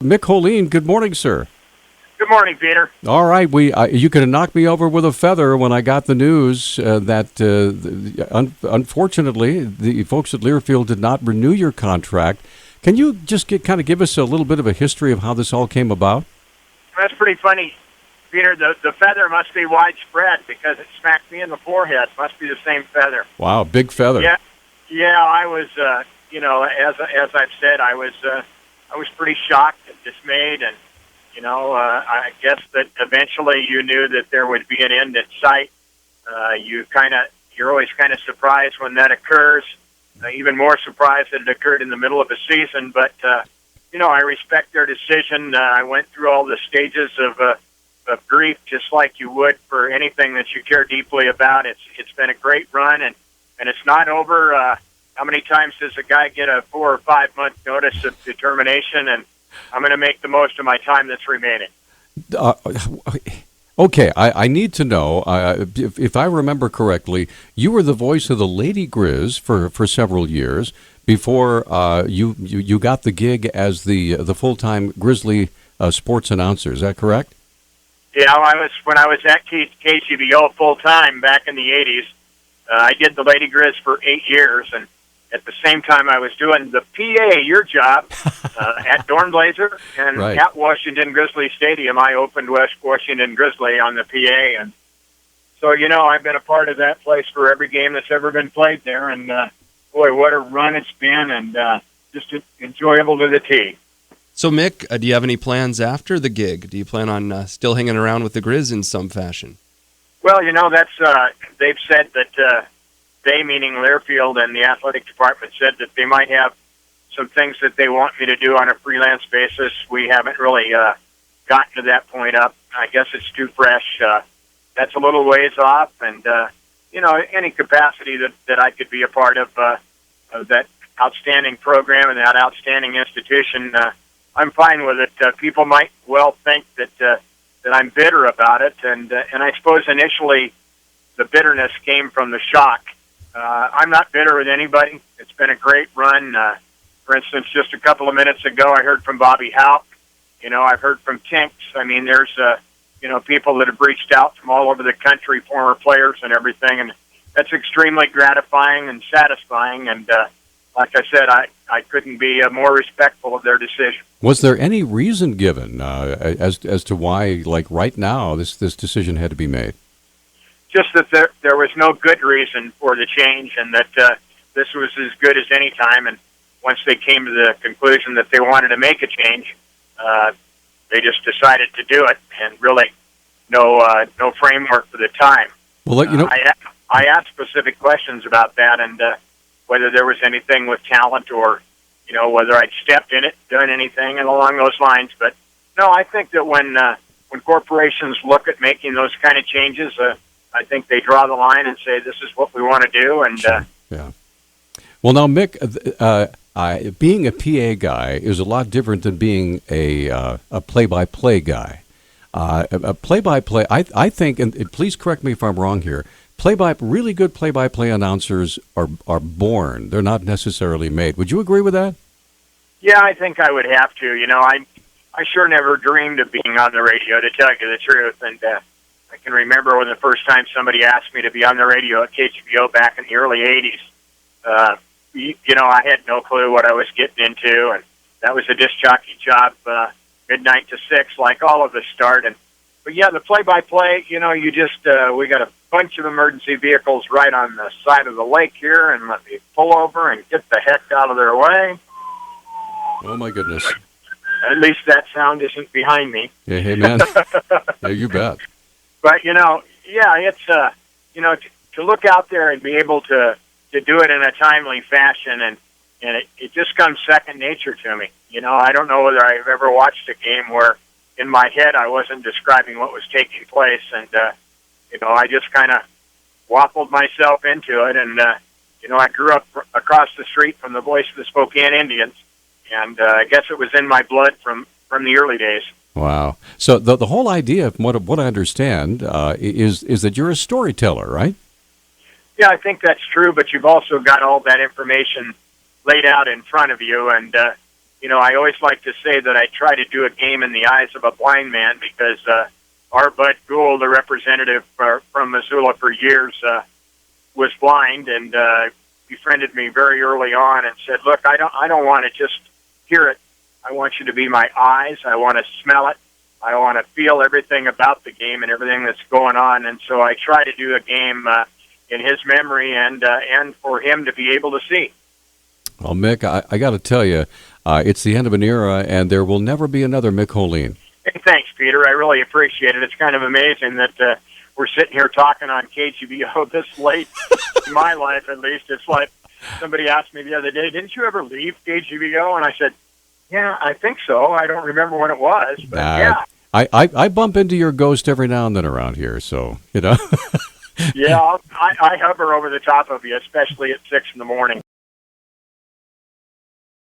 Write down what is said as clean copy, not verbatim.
Mick Holien, good morning, sir. Good morning, Peter. All right, you could have knocked me over with a feather when I got the news that unfortunately the folks at Learfield did not renew your contract. Can you just kind of give us a little bit of a history of how this all came about? That's pretty funny, Peter. The feather must be widespread because it smacked me in the forehead. Must be the same feather. Wow, big feather. Yeah. I was, as I've said, I was pretty shocked and dismayed, and I guess that eventually you knew that there would be an end in sight. You're always kind of surprised when that occurs. Even more surprised that it occurred in the middle of a season, but I respect their decision. I went through all the stages of grief, just like you would for anything that you care deeply about. It's been a great run, and it's not over. How many times does a guy get a 4 or 5 month notice of determination? And I'm going to make the most of my time that's remaining. Okay, I need to know, if I remember correctly, you were the voice of the Lady Grizz for several years before you got the gig as the full-time Grizzly sports announcer. Is that correct? Yeah, when I was at KGVO full-time back in the 80s. I did the Lady Grizz for 8 years, and at the same time I was doing the PA, your job, at Dornblazer and right. At Washington Grizzly Stadium. I opened West Washington Grizzly on the PA, and so I've been a part of that place for every game that's ever been played there, and boy, what a run it's been, and just enjoyable to the T. So Mick, do you have any plans after the gig? Do you plan on still hanging around with the Grizz in some fashion? Well, that's they've said that they, meaning Learfield and the athletic department, said that they might have some things that they want me to do on a freelance basis. We haven't really gotten to that point up. I guess it's too fresh. That's a little ways off, and any capacity that I could be a part of that outstanding program and that outstanding institution, I'm fine with it. People might well think that I'm bitter about it, and I suppose initially the bitterness came from the shock. I'm not bitter with anybody. It's been a great run. For instance, just a couple of minutes ago, I heard from Bobby Houck. I've heard from Tinks. I mean, there's people that have reached out from all over the country, former players and everything, and that's extremely gratifying and satisfying. And like I said, I couldn't be more respectful of their decision. Was there any reason given as to why, like right now, this decision had to be made? Just that there was no good reason for the change, and that this was as good as any time. And once they came to the conclusion that they wanted to make a change, they just decided to do it, and really no framework for the time. Well, I asked specific questions about that, and whether there was anything with talent or whether I'd stepped in it, done anything along those lines. But no, I think that when corporations look at making those kind of changes, I think they draw the line and say, this is what we want to do. And yeah. Well, now, Mick, being a PA guy is a lot different than being a play-by-play guy. A play-by-play, I think, and please correct me if I'm wrong here, really good play-by-play announcers are born. They're not necessarily made. Would you agree with that? Yeah, I think I would have to. I sure never dreamed of being on the radio, to tell you the truth. And I can remember when the first time somebody asked me to be on the radio at KGVO back in the early 80s. I had no clue what I was getting into, and that was a disc jockey job, midnight to 6, like all of us started. But yeah, the play-by-play, you just, we got a bunch of emergency vehicles right on the side of the lake here, and let me pull over and get the heck out of their way. Oh, my goodness. At least that sound isn't behind me. Yeah, hey, man. Yeah, you bet. But, it's, to look out there and be able to do it in a timely fashion, and it just comes second nature to me. I don't know whether I've ever watched a game where in my head I wasn't describing what was taking place, and, I just kind of waffled myself into it, and, I grew up across the street from the voice of the Spokane Indians, and I guess it was in my blood from the early days. Wow. So the whole idea, from what I understand, is that you're a storyteller, right? Yeah, I think that's true, but you've also got all that information laid out in front of you, and I always like to say that I try to do a game in the eyes of a blind man because our Bud Gould, the representative from Missoula for years, was blind and befriended me very early on and said, "Look, I don't want to just hear it. I want you to be my eyes. I want to smell it. I want to feel everything about the game and everything that's going on." And so I try to do a game in his memory and for him to be able to see. Well, Mick, I got to tell you, it's the end of an era, and there will never be another Mick Holien. Hey, thanks, Peter. I really appreciate it. It's kind of amazing that we're sitting here talking on KGVO this late in my life, at least. It's like somebody asked me the other day, "Didn't you ever leave KGVO?" And I said, "Yeah, I think so. I don't remember when it was, but yeah." I bump into your ghost every now and then around here, so, Yeah, I hover over the top of you, especially at 6 in the morning.